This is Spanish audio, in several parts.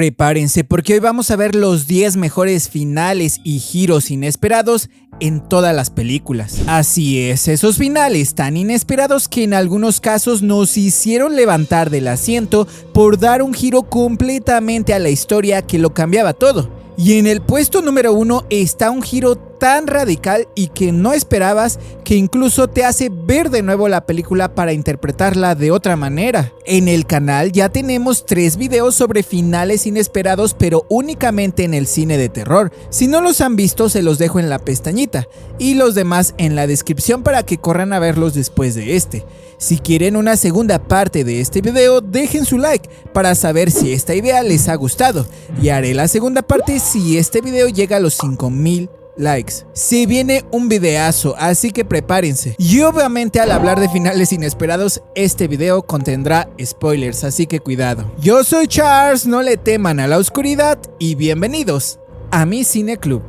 Prepárense porque hoy vamos a ver los 10 mejores finales y giros inesperados en todas las películas. Así es, esos finales tan inesperados que en algunos casos nos hicieron levantar del asiento por dar un giro completamente a la historia que lo cambiaba todo. Y en el puesto número 1 está un giro tan radical y que no esperabas, que incluso te hace ver de nuevo la película para interpretarla de otra manera. En el canal ya tenemos 3 videos sobre finales inesperados, pero únicamente en el cine de terror. Si no los han visto, se los dejo en la pestañita y los demás en la descripción para que corran a verlos después de este. Si quieren una segunda parte de este video, dejen su like para saber si esta idea les ha gustado, y haré la segunda parte si este video llega a los 5000 likes. Se viene un videazo, así que prepárense. Y obviamente al hablar de finales inesperados, este video contendrá spoilers, así que cuidado. Yo soy Charles, no le teman a la oscuridad y bienvenidos a mi Cine Club.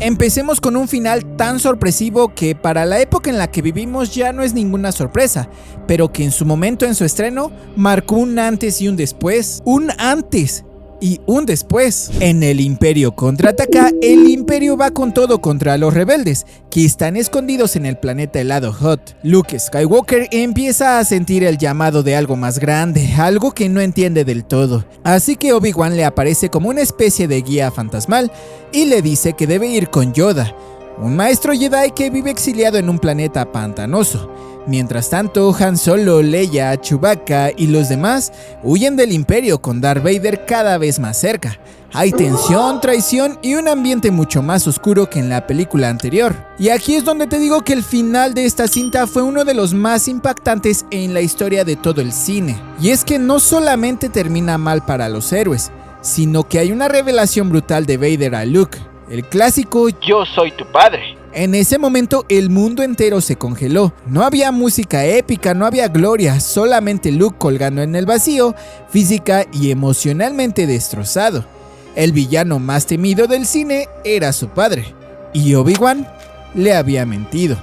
Empecemos con un final tan sorpresivo que para la época en la que vivimos ya no es ninguna sorpresa, pero que en su momento en su estreno marcó un antes y un después. Un antes y un después. En El Imperio Contraataca, el Imperio va con todo contra los rebeldes, que están escondidos en el planeta helado Hoth. Luke Skywalker empieza a sentir el llamado de algo más grande, algo que no entiende del todo. Así que Obi-Wan le aparece como una especie de guía fantasmal y le dice que debe ir con Yoda, un maestro Jedi que vive exiliado en un planeta pantanoso. Mientras tanto, Han Solo, Leia, Chewbacca y los demás huyen del Imperio con Darth Vader cada vez más cerca. Hay tensión, traición y un ambiente mucho más oscuro que en la película anterior. Y aquí es donde te digo que el final de esta cinta fue uno de los más impactantes en la historia de todo el cine. Y es que no solamente termina mal para los héroes, sino que hay una revelación brutal de Vader a Luke, el clásico "Yo soy tu padre". En ese momento el mundo entero se congeló. No había música épica, no había gloria, solamente Luke colgando en el vacío, física y emocionalmente destrozado. El villano más temido del cine era su padre, y Obi-Wan le había mentido.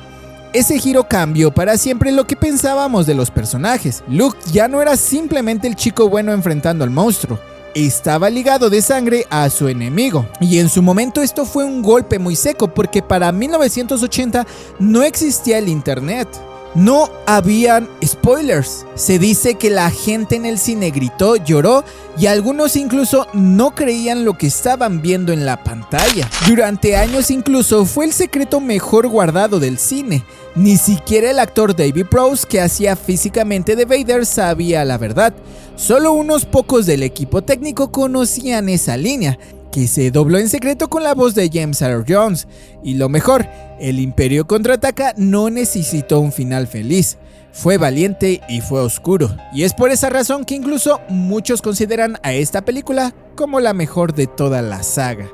Ese giro cambió para siempre lo que pensábamos de los personajes. Luke ya no era simplemente el chico bueno enfrentando al monstruo. Estaba ligado de sangre a su enemigo, y en su momento esto fue un golpe muy seco porque para 1980 no existía el internet, no habían spoilers. Se dice que la gente en el cine gritó, lloró y algunos incluso no creían lo que estaban viendo en la pantalla. Durante años incluso fue el secreto mejor guardado del cine. Ni siquiera el actor David Prowse, que hacía físicamente de Vader, sabía la verdad. Solo unos pocos del equipo técnico conocían esa línea, que se dobló en secreto con la voz de James Earl Jones. Y lo mejor, El Imperio Contraataca no necesitó un final feliz. Fue valiente y fue oscuro. Y es por esa razón que incluso muchos consideran a esta película como la mejor de toda la saga.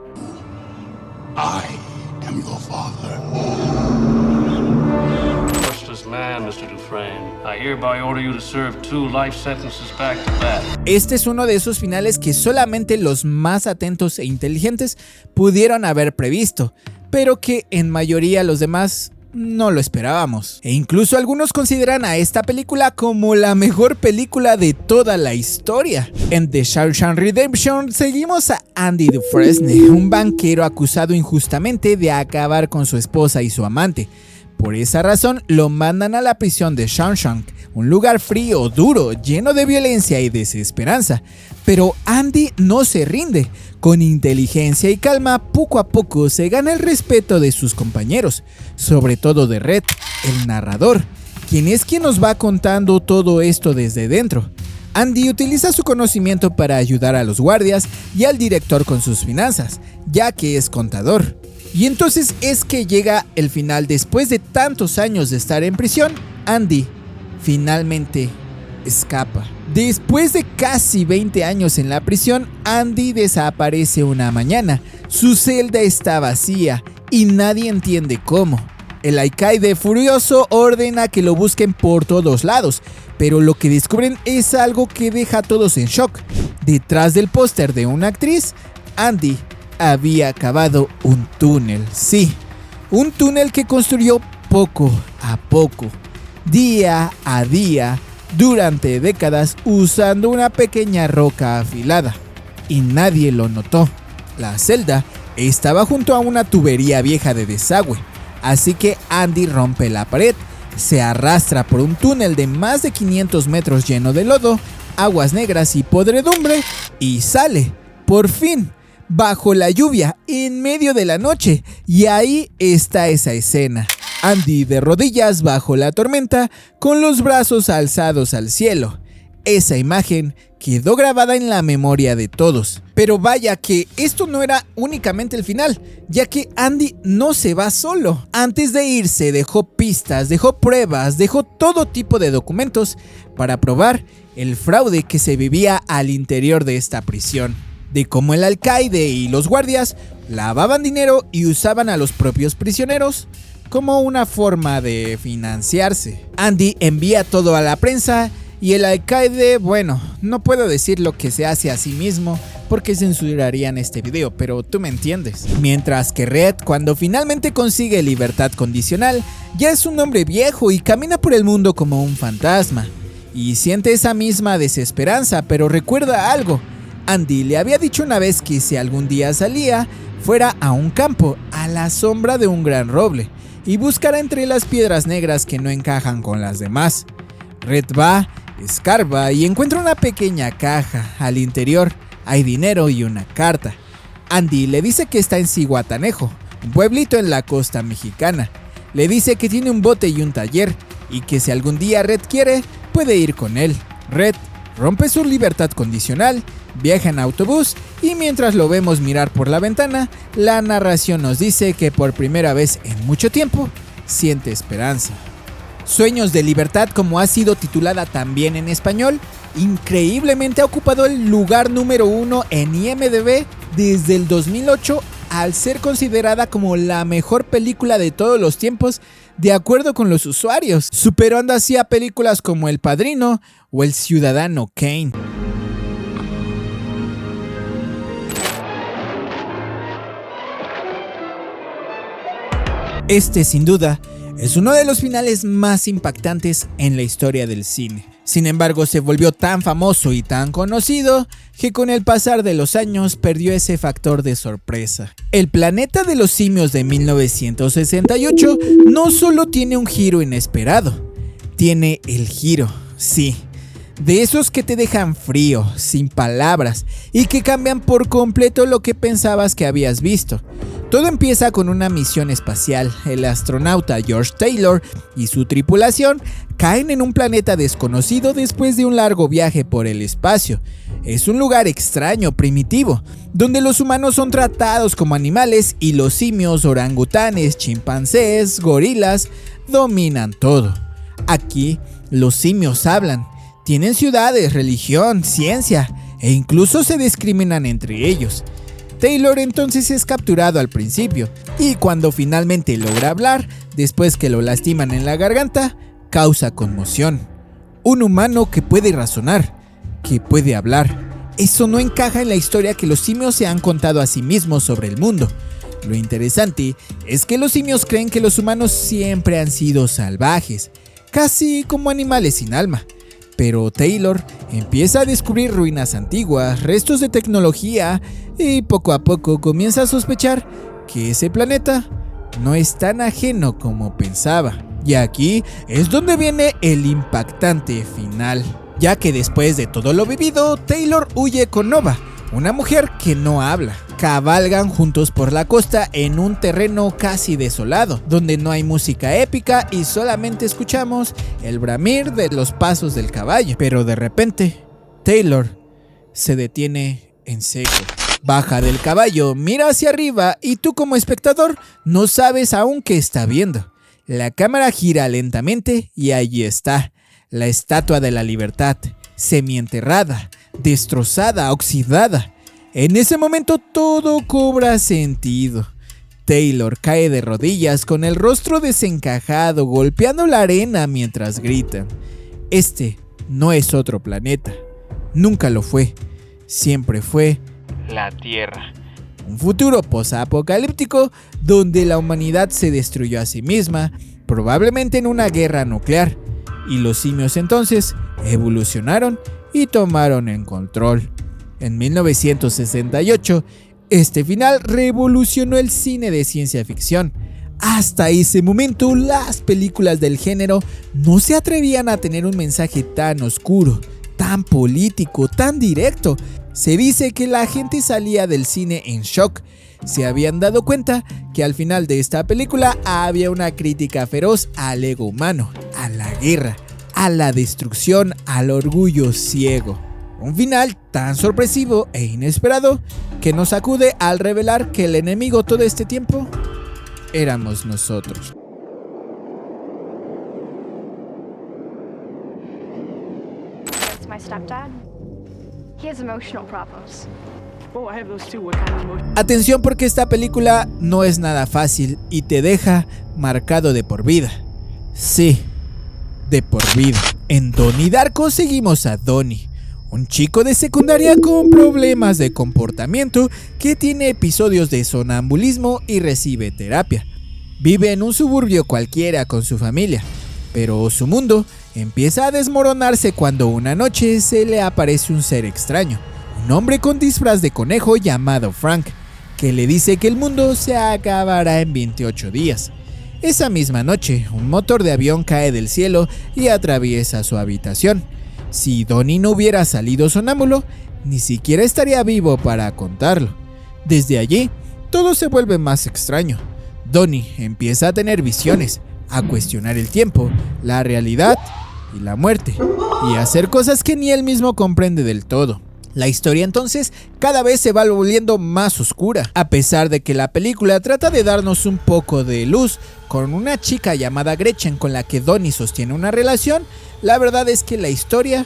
I am your father. Man, Mr. Dufresne, I hereby order you to serve 2 life sentences back to back. Este es uno de esos finales que solamente los más atentos e inteligentes pudieron haber previsto, pero que en mayoría los demás no lo esperábamos. E incluso algunos consideran a esta película como la mejor película de toda la historia. En The Shawshank Redemption seguimos a Andy Dufresne, un banquero acusado injustamente de acabar con su esposa y su amante. Por esa razón lo mandan a la prisión de Shawshank, un lugar frío, duro, lleno de violencia y desesperanza. Pero Andy no se rinde. Con inteligencia y calma, poco a poco se gana el respeto de sus compañeros, sobre todo de Red, el narrador, quien nos va contando todo esto desde dentro. Andy utiliza su conocimiento para ayudar a los guardias y al director con sus finanzas, ya que es contador. Y entonces es que llega el final. Después de tantos años de estar en prisión, Andy finalmente escapa. Después de casi 20 años en la prisión, Andy desaparece una mañana. Su celda está vacía y nadie entiende cómo. El alcaide furioso ordena que lo busquen por todos lados, pero lo que descubren es algo que deja a todos en shock. Detrás del póster de una actriz, Andy había cavado un túnel. Sí, un túnel que construyó poco a poco. día a día durante décadas usando una pequeña roca afilada, y nadie lo notó. La celda estaba junto a una tubería vieja de desagüe, así que Andy rompe la pared, se arrastra por un túnel de más de 500 metros lleno de lodo, aguas negras y podredumbre, y sale, por fin, bajo la lluvia, en medio de la noche, y ahí está esa escena. Andy de rodillas bajo la tormenta, con los brazos alzados al cielo. Esa imagen quedó grabada en la memoria de todos. Pero vaya que esto no era únicamente el final, ya que Andy no se va solo. Antes de irse dejó pistas, dejó pruebas, dejó todo tipo de documentos para probar el fraude que se vivía al interior de esta prisión. De cómo el alcaide y los guardias lavaban dinero y usaban a los propios prisioneros como una forma de financiarse. Andy envía todo a la prensa y el alcaide, bueno, no puedo decir lo que se hace a sí mismo porque censurarían este video, pero tú me entiendes. Mientras que Red, cuando finalmente consigue libertad condicional, ya es un hombre viejo y camina por el mundo como un fantasma. Y siente esa misma desesperanza, pero recuerda algo. Andy le había dicho una vez que si algún día salía, fuera a un campo, a la sombra de un gran roble, y buscara entre las piedras negras que no encajan con las demás. Red va, escarba y encuentra una pequeña caja. Al interior hay dinero y una carta. Andy le dice que está en Zihuatanejo, un pueblito en la costa mexicana. Le dice que tiene un bote y un taller, y que si algún día Red quiere, puede ir con él. Red rompe su libertad condicional, viaja en autobús y mientras lo vemos mirar por la ventana, la narración nos dice que por primera vez en mucho tiempo siente esperanza. Sueños de Libertad, como ha sido titulada también en español, increíblemente ha ocupado el lugar número 1 en IMDb desde el 2008 al ser considerada como la mejor película de todos los tiempos de acuerdo con los usuarios, superando así a películas como El Padrino o El Ciudadano Kane. Este, sin duda, es uno de los finales más impactantes en la historia del cine. Sin embargo, se volvió tan famoso y tan conocido que con el pasar de los años perdió ese factor de sorpresa. El planeta de los simios de 1968 no solo tiene un giro inesperado, tiene el giro, sí, de esos que te dejan frío, sin palabras, y que cambian por completo lo que pensabas que habías visto. Todo empieza con una misión espacial. El astronauta George Taylor y su tripulación caen en un planeta desconocido después de un largo viaje por el espacio. Es un lugar extraño, primitivo, donde los humanos son tratados como animales y los simios, orangutanes, chimpancés, gorilas, dominan todo. Aquí, los simios hablan, tienen ciudades, religión, ciencia e incluso se discriminan entre ellos. Taylor entonces es capturado al principio, y cuando finalmente logra hablar, después que lo lastiman en la garganta, causa conmoción. Un humano que puede razonar, que puede hablar. Eso no encaja en la historia que los simios se han contado a sí mismos sobre el mundo. Lo interesante es que los simios creen que los humanos siempre han sido salvajes, casi como animales sin alma. Pero Taylor empieza a descubrir ruinas antiguas, restos de tecnología y poco a poco comienza a sospechar que ese planeta no es tan ajeno como pensaba. Y aquí es donde viene el impactante final, ya que después de todo lo vivido, Taylor huye con Nova, una mujer que no habla. Cabalgan juntos por la costa en un terreno casi desolado, donde no hay música épica y solamente escuchamos el bramir de los pasos del caballo. Pero de repente, Taylor se detiene en seco. Baja del caballo, mira hacia arriba y tú como espectador no sabes aún qué está viendo. La cámara gira lentamente y allí está, la Estatua de la Libertad, semienterrada, destrozada, oxidada. En ese momento todo cobra sentido. Taylor cae de rodillas con el rostro desencajado, golpeando la arena mientras gritan. Este no es otro planeta. Nunca lo fue. Siempre fue la Tierra. Un futuro posapocalíptico donde la humanidad se destruyó a sí misma, probablemente en una guerra nuclear. y los simios entonces evolucionaron y tomaron el control. En 1968, este final revolucionó el cine de ciencia ficción. Hasta ese momento, las películas del género no se atrevían a tener un mensaje tan oscuro, tan político, tan directo. Se dice que la gente salía del cine en shock. Se habían dado cuenta que al final de esta película había una crítica feroz al ego humano, a la guerra, a la destrucción, al orgullo ciego. Un final tan sorpresivo e inesperado que nos sacude al revelar que el enemigo todo este tiempo éramos nosotros. That's my stepdad. He has emotional problems. Oh, I have those too. What kind of emotion? Atención, porque esta película no es nada fácil y te deja marcado de por vida. Sí, de por vida. En Donnie Darko seguimos a Donnie, un chico de secundaria con problemas de comportamiento que tiene episodios de sonambulismo y recibe terapia. Vive en un suburbio cualquiera con su familia, pero su mundo empieza a desmoronarse cuando una noche se le aparece un ser extraño, un hombre con disfraz de conejo llamado Frank, que le dice que el mundo se acabará en 28 días. Esa misma noche, un motor de avión cae del cielo y atraviesa su habitación. Si Donnie no hubiera salido sonámbulo, ni siquiera estaría vivo para contarlo. Desde allí, todo se vuelve más extraño. Donnie empieza a tener visiones, a cuestionar el tiempo, la realidad y la muerte, y a hacer cosas que ni él mismo comprende del todo. La historia entonces cada vez se va volviendo más oscura, a pesar de que la película trata de darnos un poco de luz con una chica llamada Gretchen con la que Donnie sostiene una relación. La verdad es que la historia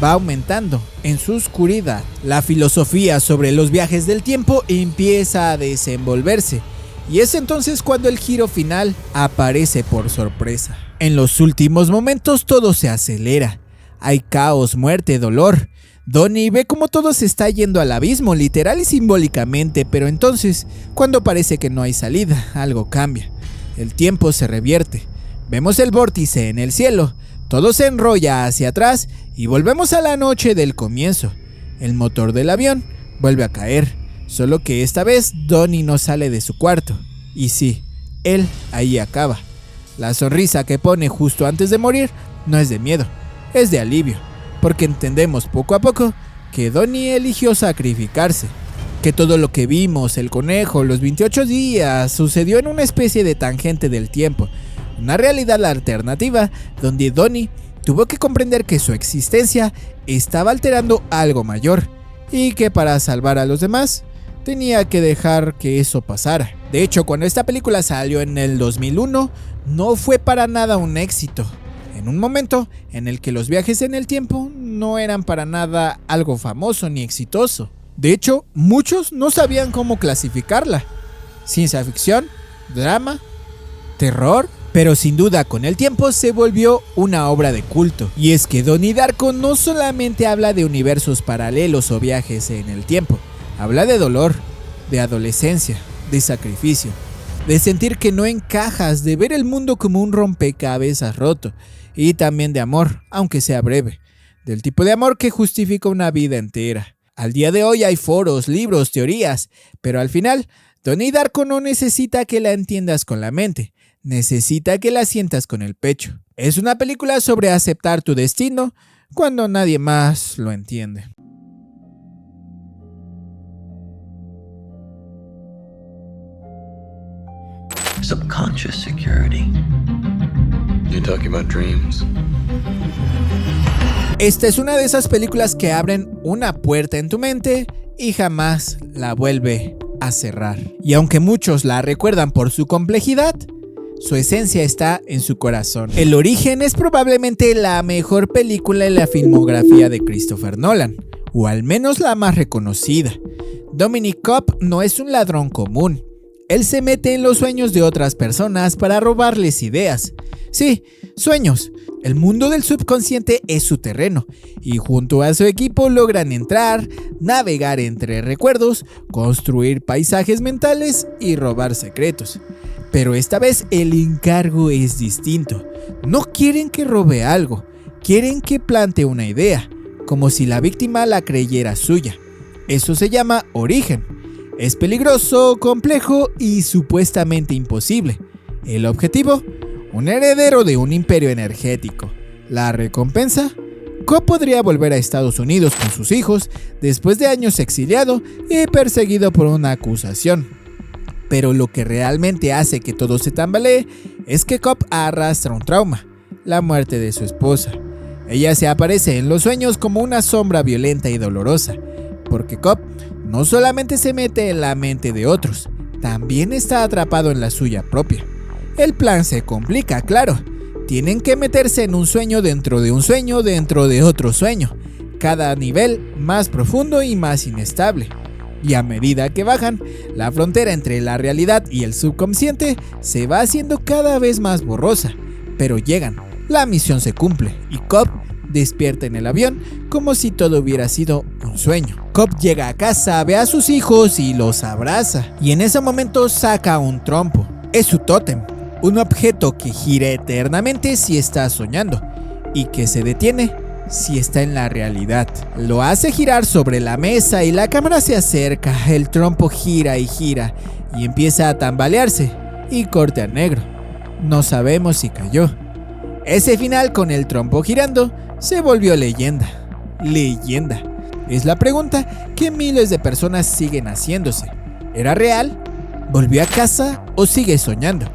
va aumentando en su oscuridad. La filosofía sobre los viajes del tiempo empieza a desenvolverse, y es entonces cuando el giro final aparece por sorpresa. En los últimos momentos todo se acelera. Hay caos, muerte, dolor. Donnie ve como todo se está yendo al abismo, literal y simbólicamente, pero entonces, cuando parece que no hay salida, algo cambia. El tiempo se revierte. Vemos el vórtice en el cielo. Todo se enrolla hacia atrás y volvemos a la noche del comienzo. El motor del avión vuelve a caer, solo que esta vez Donnie no sale de su cuarto. Y sí, él ahí acaba. La sonrisa que pone justo antes de morir no es de miedo, es de alivio, porque entendemos poco a poco que Donnie eligió sacrificarse, que todo lo que vimos, el conejo, los 28 días, sucedió en una especie de tangente del tiempo, una realidad alternativa donde Donnie tuvo que comprender que su existencia estaba alterando algo mayor y que para salvar a los demás tenía que dejar que eso pasara. De hecho, cuando esta película salió en el 2001, no fue para nada un éxito. En un momento en el que los viajes en el tiempo no eran para nada algo famoso ni exitoso. De hecho, muchos no sabían cómo clasificarla. Ciencia ficción, drama, terror, pero sin duda con el tiempo se volvió una obra de culto. Y es que Donnie Darko no solamente habla de universos paralelos o viajes en el tiempo, habla de dolor, de adolescencia, de sacrificio, de sentir que no encajas, de ver el mundo como un rompecabezas roto, y también de amor, aunque sea breve, del tipo de amor que justifica una vida entera. Al día de hoy hay foros, libros, teorías, pero al final, Donnie Darko no necesita que la entiendas con la mente, necesita que la sientas con el pecho. Es una película sobre aceptar tu destino cuando nadie más lo entiende. Subconscious security. You talking about dreams? Esta es una de esas películas que abren una puerta en tu mente y jamás la vuelve a cerrar. Y aunque muchos la recuerdan por su complejidad, su esencia está en su corazón. El Origen es probablemente la mejor película en la filmografía de Christopher Nolan, o al menos la más reconocida. Dominic Cobb no es un ladrón común. Él se mete en los sueños de otras personas para robarles ideas. Sí, sueños. El mundo del subconsciente es su terreno, y junto a su equipo logran entrar, navegar entre recuerdos, construir paisajes mentales y robar secretos. Pero esta vez el encargo es distinto. No quieren que robe algo, quieren que plante una idea, como si la víctima la creyera suya. Eso se llama origen. Es peligroso, complejo y supuestamente imposible. El objetivo: un heredero de un imperio energético. La recompensa: Cobb podría volver a Estados Unidos con sus hijos después de años exiliado y perseguido por una acusación. Pero lo que realmente hace que todo se tambalee es que Cobb arrastra un trauma: la muerte de su esposa. Ella se aparece en los sueños como una sombra violenta y dolorosa, porque Cobb no solamente se mete en la mente de otros, también está atrapado en la suya propia. El plan se complica, claro. Tienen que meterse en un sueño dentro de un sueño dentro de otro sueño, cada nivel más profundo y más inestable. Y a medida que bajan, la frontera entre la realidad y el subconsciente se va haciendo cada vez más borrosa. Pero llegan, la misión se cumple y Cobb despierta en el avión como si todo hubiera sido un sueño. Cobb llega a casa, ve a sus hijos y los abraza. Y en ese momento saca un trompo. Es su tótem. Un objeto que gira eternamente si está soñando y que se detiene si está en la realidad. Lo hace girar sobre la mesa y la cámara se acerca. El trompo gira y empieza a tambalearse y corte a negro. No sabemos si cayó. Ese final con el trompo girando se volvió leyenda. Leyenda. Es la pregunta que miles de personas siguen haciéndose. ¿Era real? ¿Volvió a casa o sigue soñando?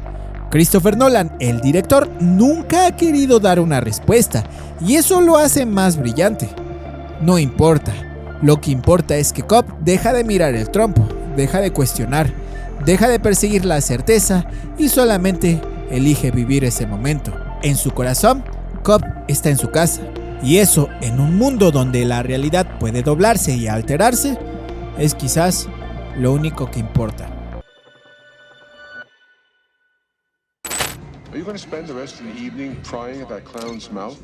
Christopher Nolan, el director, nunca ha querido dar una respuesta y eso lo hace más brillante. No importa, lo que importa es que Cobb deja de mirar el trompo, deja de cuestionar, deja de perseguir la certeza y solamente elige vivir ese momento. En su corazón, Cobb está en su casa, y eso, en un mundo donde la realidad puede doblarse y alterarse, es quizás lo único que importa. Are you going to spend the rest of the evening prying at that clown's mouth?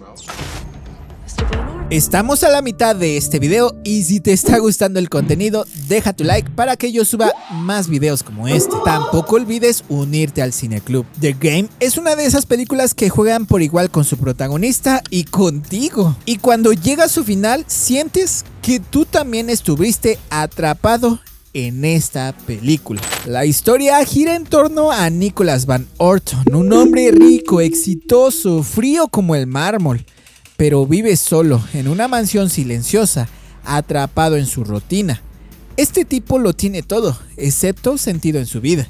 Estamos a la mitad de este video y si te está gustando el contenido, deja tu like para que yo suba más videos como este. Tampoco olvides unirte al Cineclub. The Game es una de esas películas que juegan por igual con su protagonista y contigo. Y cuando llega a su final, sientes que tú también estuviste atrapado en esta película. La historia gira en torno a Nicholas Van Orton, un hombre rico, exitoso, frío como el mármol, pero vive solo en una mansión silenciosa, atrapado en su rutina. Este tipo lo tiene todo, excepto sentido en su vida.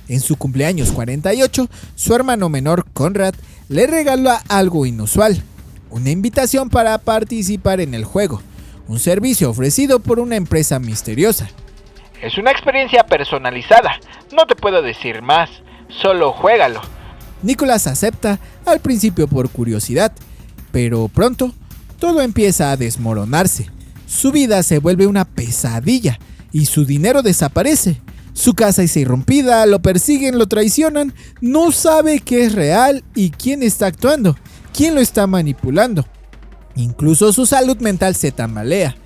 En su cumpleaños 48, su hermano menor, Conrad, le regaló algo inusual: una invitación para participar en el juego, un servicio ofrecido por una empresa misteriosa. Es una experiencia personalizada, no te puedo decir más, solo juégalo. Nicholas acepta, al principio por curiosidad, pero pronto todo empieza a desmoronarse. Su vida se vuelve una pesadilla y su dinero desaparece. Su casa es irrumpida, lo persiguen, lo traicionan, no sabe qué es real y quién está actuando, quién lo está manipulando. Incluso su salud mental se tambalea.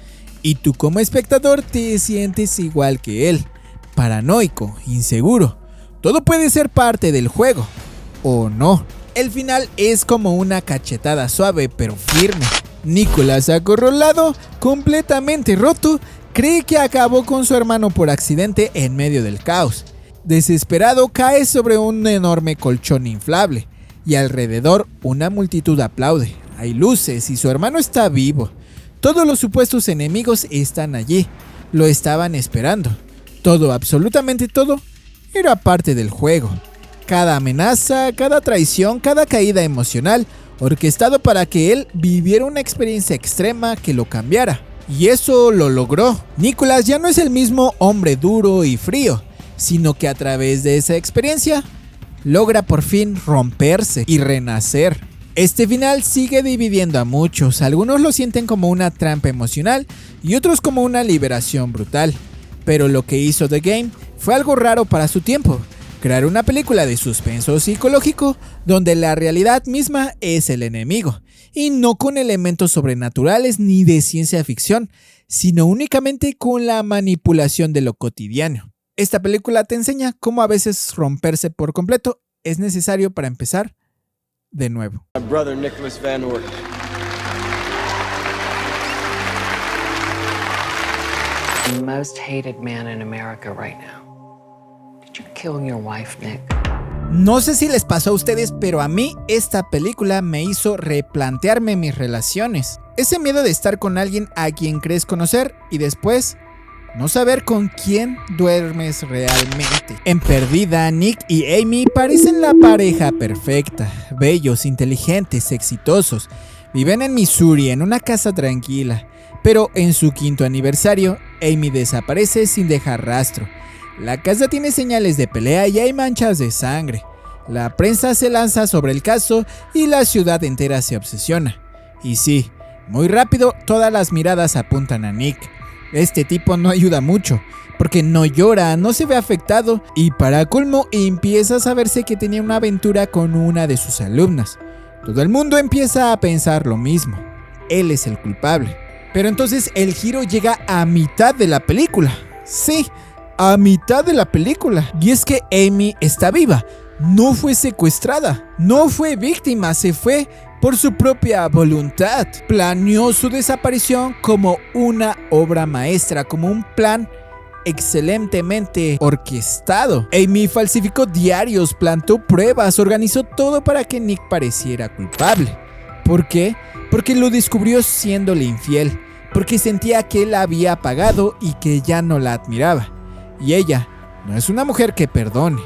Y tú como espectador te sientes igual que él, paranoico, inseguro. Todo puede ser parte del juego, o no. El final es como una cachetada suave pero firme. Nicholas, acorralado, completamente roto, cree que acabó con su hermano por accidente en medio del caos. Desesperado, cae sobre un enorme colchón inflable y alrededor una multitud aplaude. Hay luces y su hermano está vivo. Todos los supuestos enemigos están allí, lo estaban esperando. Todo, absolutamente todo, era parte del juego. Cada amenaza, cada traición, cada caída emocional, orquestado para que él viviera una experiencia extrema que lo cambiara. Y eso lo logró. Nicholas ya no es el mismo hombre duro y frío, sino que a través de esa experiencia, logra por fin romperse y renacer. Este final sigue dividiendo a muchos, algunos lo sienten como una trampa emocional y otros como una liberación brutal. Pero lo que hizo The Game fue algo raro para su tiempo: crear una película de suspenso psicológico donde la realidad misma es el enemigo, y no con elementos sobrenaturales ni de ciencia ficción, sino únicamente con la manipulación de lo cotidiano. Esta película te enseña cómo a veces romperse por completo es necesario para empezar de nuevo. My brother, Nicholas Van Orton. The most hated man in America right now. Did you kill your wife, Nick? No sé si les pasó a ustedes, pero a mí esta película me hizo replantearme mis relaciones. Ese miedo de estar con alguien a quien crees conocer y después no saber con quién duermes realmente. En Perdida, Nick y Amy parecen la pareja perfecta. Bellos, inteligentes, exitosos. Viven en Missouri en una casa tranquila. Pero en su 5º aniversario, Amy desaparece sin dejar rastro. La casa tiene señales de pelea y hay manchas de sangre. La prensa se lanza sobre el caso y la ciudad entera se obsesiona. Y sí, muy rápido todas las miradas apuntan a Nick. Este tipo no ayuda mucho, porque no llora, no se ve afectado y para colmo empieza a saberse que tenía una aventura con una de sus alumnas. Todo el mundo empieza a pensar lo mismo. Él es el culpable. Pero entonces el giro llega a mitad de la película. Sí, a mitad de la película. Y es que Amy está viva. No fue secuestrada. No fue víctima. Se fue por su propia voluntad. Planeó su desaparición como una obra maestra, como un plan excelentemente orquestado. Amy falsificó diarios, plantó pruebas, organizó todo para que Nick pareciera culpable. ¿Por qué? Porque lo descubrió siéndole infiel, porque sentía que él la había pagado y que ya no la admiraba. Y ella no es una mujer que perdone.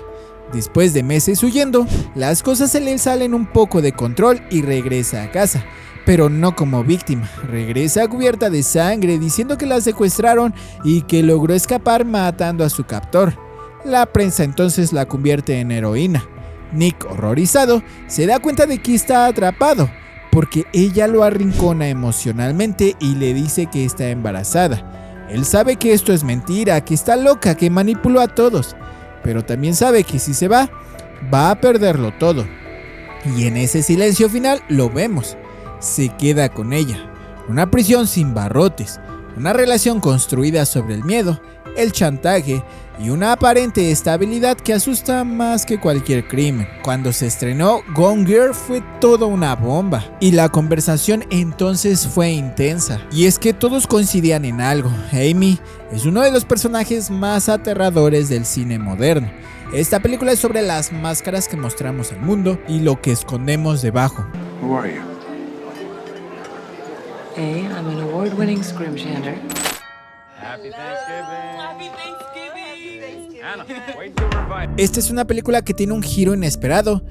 Después de meses huyendo, las cosas se le salen un poco de control y regresa a casa. Pero no como víctima, regresa cubierta de sangre diciendo que la secuestraron y que logró escapar matando a su captor. La prensa entonces la convierte en heroína. Nick, horrorizado, se da cuenta de que está atrapado, porque ella lo arrincona emocionalmente y le dice que está embarazada. Él sabe que esto es mentira, que está loca, que manipuló a todos, pero también sabe que si se va a perderlo todo. Y en ese silencio final lo vemos. Se queda con ella. Una prisión sin barrotes, una relación construida sobre el miedo, el chantaje y una aparente estabilidad que asusta más que cualquier crimen. Cuando se estrenó, Gone Girl fue toda una bomba y la conversación entonces fue intensa. Y es que todos coincidían en algo: Amy es uno de los personajes más aterradores del cine moderno. Esta película es sobre las máscaras que mostramos al mundo y lo que escondemos debajo. Who are you? Hey, I'm an award-winning scrimshander. Happy Thanksgiving. Happy Thanksgiving. Anna, wait till we're invited. Esta es una película que tiene un giro inesperado,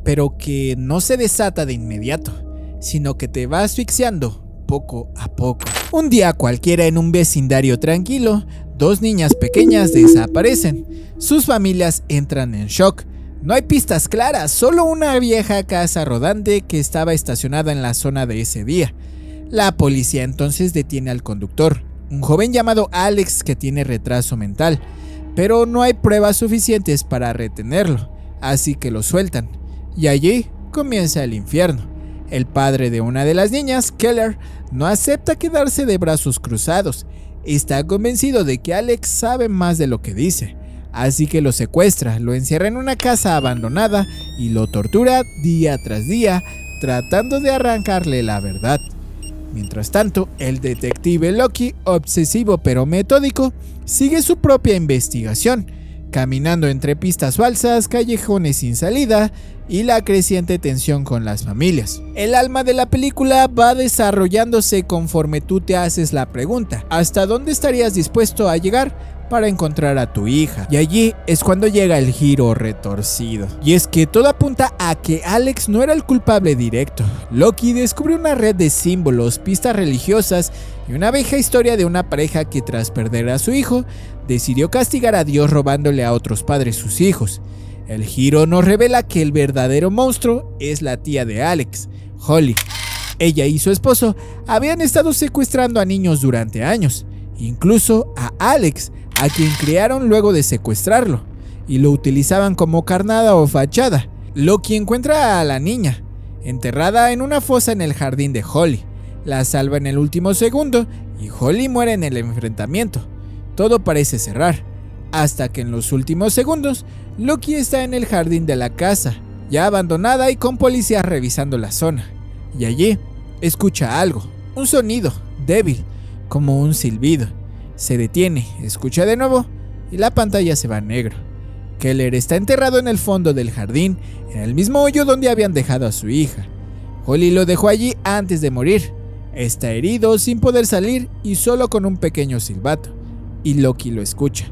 pero que no se desata de inmediato, sino que te va asfixiando poco a poco. Un día cualquiera en un vecindario tranquilo, 2 niñas pequeñas desaparecen. Sus familias entran en shock. No hay pistas claras, solo una vieja casa rodante que estaba estacionada en la zona de ese día. La policía entonces detiene al conductor, un joven llamado Alex que tiene retraso mental, pero no hay pruebas suficientes para retenerlo, así que lo sueltan. Y allí comienza el infierno. El padre de una de las niñas, Keller, no acepta quedarse de brazos cruzados. Está convencido de que Alex sabe más de lo que dice, así que lo secuestra, lo encierra en una casa abandonada y lo tortura día tras día, tratando de arrancarle la verdad. Mientras tanto, el detective Loki, obsesivo pero metódico, sigue su propia investigación, caminando entre pistas falsas, callejones sin salida y la creciente tensión con las familias. El alma de la película va desarrollándose conforme tú te haces la pregunta: ¿hasta dónde estarías dispuesto a llegar para encontrar a tu hija? Y allí es cuando llega el giro retorcido. Y es que todo apunta a que Alex no era el culpable directo. Loki descubre una red de símbolos, pistas religiosas y una vieja historia de una pareja que tras perder a su hijo, decidió castigar a Dios robándole a otros padres sus hijos. El giro nos revela que el verdadero monstruo es la tía de Alex, Holly. Ella y su esposo habían estado secuestrando a niños durante años, incluso a Alex, a quien criaron luego de secuestrarlo, y lo utilizaban como carnada o fachada. Loki encuentra a la niña, enterrada en una fosa en el jardín de Holly. La salva en el último segundo y Holly muere en el enfrentamiento. Todo parece cerrar. hasta que en los últimos segundos, Loki está en el jardín de la casa, ya abandonada y con policías revisando la zona, y allí escucha algo, un sonido débil, como un silbido. Se detiene, escucha de nuevo y la pantalla se va a negro. Keller está enterrado en el fondo del jardín, en el mismo hoyo donde habían dejado a su hija. Holly lo dejó allí antes de morir. Está herido, sin poder salir y solo con un pequeño silbato. Y Loki lo escucha.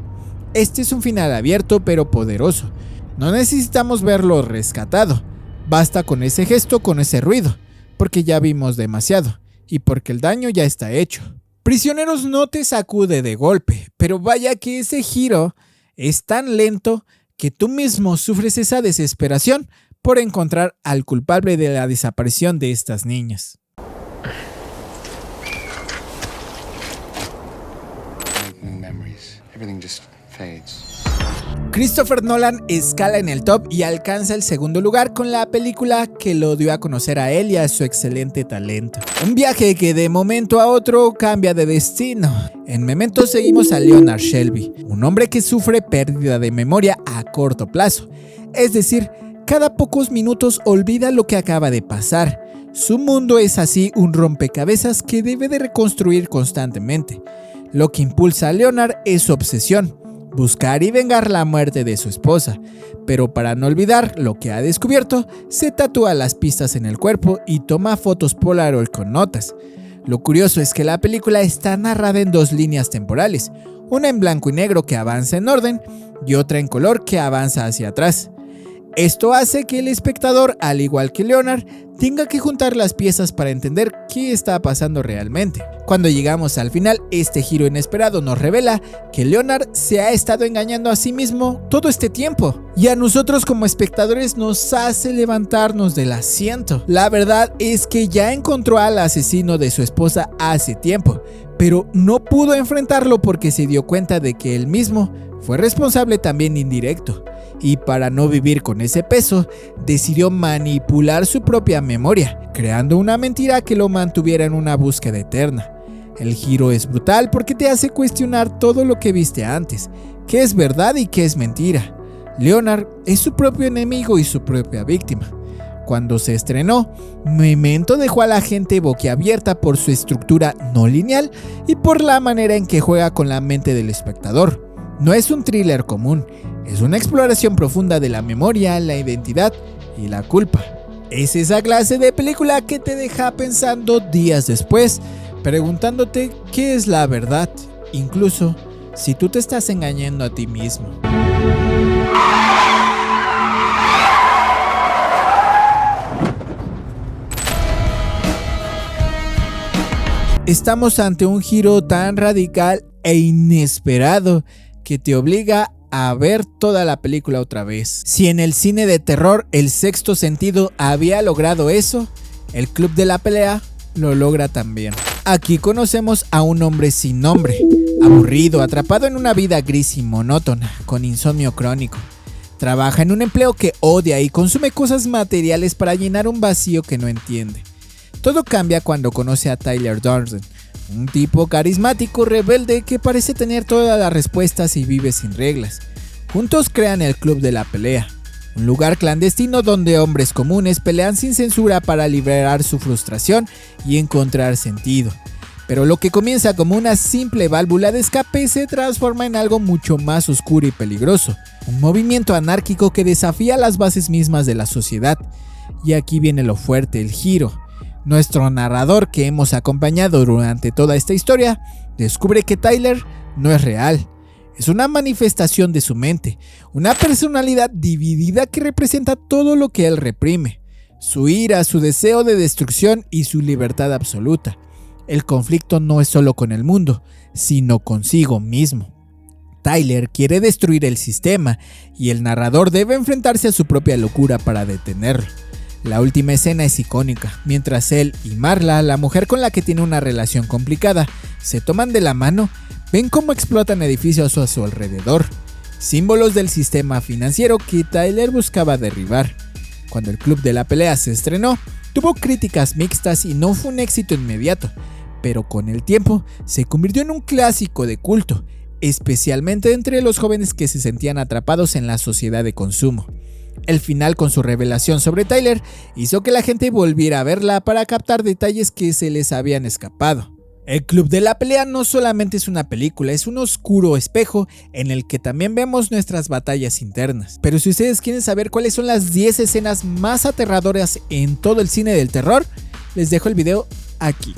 Este es un final abierto pero poderoso. No necesitamos verlo rescatado. Basta con ese gesto, con ese ruido, porque ya vimos demasiado y porque el daño ya está hecho. Prisioneros no te sacude de golpe, pero vaya que ese giro es tan lento que tú mismo sufres esa desesperación por encontrar al culpable de la desaparición de estas niñas. Christopher Nolan escala en el top y alcanza el segundo lugar con la película que lo dio a conocer a él y a su excelente talento. Un viaje que de momento a otro cambia de destino. En Memento seguimos a Leonard Shelby, un hombre que sufre pérdida de memoria a corto plazo. Es decir, cada pocos minutos olvida lo que acaba de pasar. Su mundo es así un rompecabezas que debe de reconstruir constantemente. Lo que impulsa a Leonard es su obsesión, buscar y vengar la muerte de su esposa, pero para no olvidar lo que ha descubierto, se tatúa las pistas en el cuerpo y toma fotos Polaroid con notas. Lo curioso es que la película está narrada en dos líneas temporales, una en blanco y negro que avanza en orden y otra en color que avanza hacia atrás. Esto hace que el espectador, al igual que Leonard, tenga que juntar las piezas para entender qué está pasando realmente. Cuando llegamos al final, este giro inesperado nos revela que Leonard se ha estado engañando a sí mismo todo este tiempo, y a nosotros como espectadores nos hace levantarnos del asiento. La verdad es que ya encontró al asesino de su esposa hace tiempo, pero no pudo enfrentarlo porque se dio cuenta de que él mismo fue responsable también indirecto. Y para no vivir con ese peso, decidió manipular su propia memoria, creando una mentira que lo mantuviera en una búsqueda eterna. El giro es brutal porque te hace cuestionar todo lo que viste antes, qué es verdad y qué es mentira. Leonard es su propio enemigo y su propia víctima. Cuando se estrenó, Memento dejó a la gente boquiabierta por su estructura no lineal y por la manera en que juega con la mente del espectador. No es un thriller común, es una exploración profunda de la memoria, la identidad y la culpa. Es esa clase de película que te deja pensando días después, preguntándote qué es la verdad, incluso si tú te estás engañando a ti mismo. Estamos ante un giro tan radical e inesperado que te obliga a ver toda la película otra vez. Si en el cine de terror El Sexto Sentido había logrado eso, el Club de la Pelea lo logra también. Aquí conocemos a un hombre sin nombre, aburrido, atrapado en una vida gris y monótona, con insomnio crónico. Trabaja en un empleo que odia y consume cosas materiales para llenar un vacío que no entiende. Todo cambia cuando conoce a Tyler Durden, un tipo carismático, rebelde que parece tener todas las respuestas y vive sin reglas. Juntos crean el Club de la Pelea, un lugar clandestino donde hombres comunes pelean sin censura para liberar su frustración y encontrar sentido. Pero lo que comienza como una simple válvula de escape se transforma en algo mucho más oscuro y peligroso, un movimiento anárquico que desafía las bases mismas de la sociedad. Y aquí viene lo fuerte, el giro. Nuestro narrador, que hemos acompañado durante toda esta historia, descubre que Tyler no es real. Es una manifestación de su mente, una personalidad dividida que representa todo lo que él reprime: su ira, su deseo de destrucción y su libertad absoluta. El conflicto no es solo con el mundo, sino consigo mismo. Tyler quiere destruir el sistema y el narrador debe enfrentarse a su propia locura para detenerlo. La última escena es icónica, mientras él y Marla, la mujer con la que tiene una relación complicada, se toman de la mano, ven cómo explotan edificios a su alrededor, símbolos del sistema financiero que Tyler buscaba derribar. Cuando el Club de la Pelea se estrenó, tuvo críticas mixtas y no fue un éxito inmediato, pero con el tiempo se convirtió en un clásico de culto. especialmente entre los jóvenes que se sentían atrapados en la sociedad de consumo. El final, con su revelación sobre Tyler, hizo que la gente volviera a verla para captar detalles que se les habían escapado. El Club de la Pelea no solamente es una película, es un oscuro espejo en el que también vemos nuestras batallas internas. Pero si ustedes quieren saber cuáles son las 10 escenas más aterradoras en todo el cine del terror, les dejo el video aquí.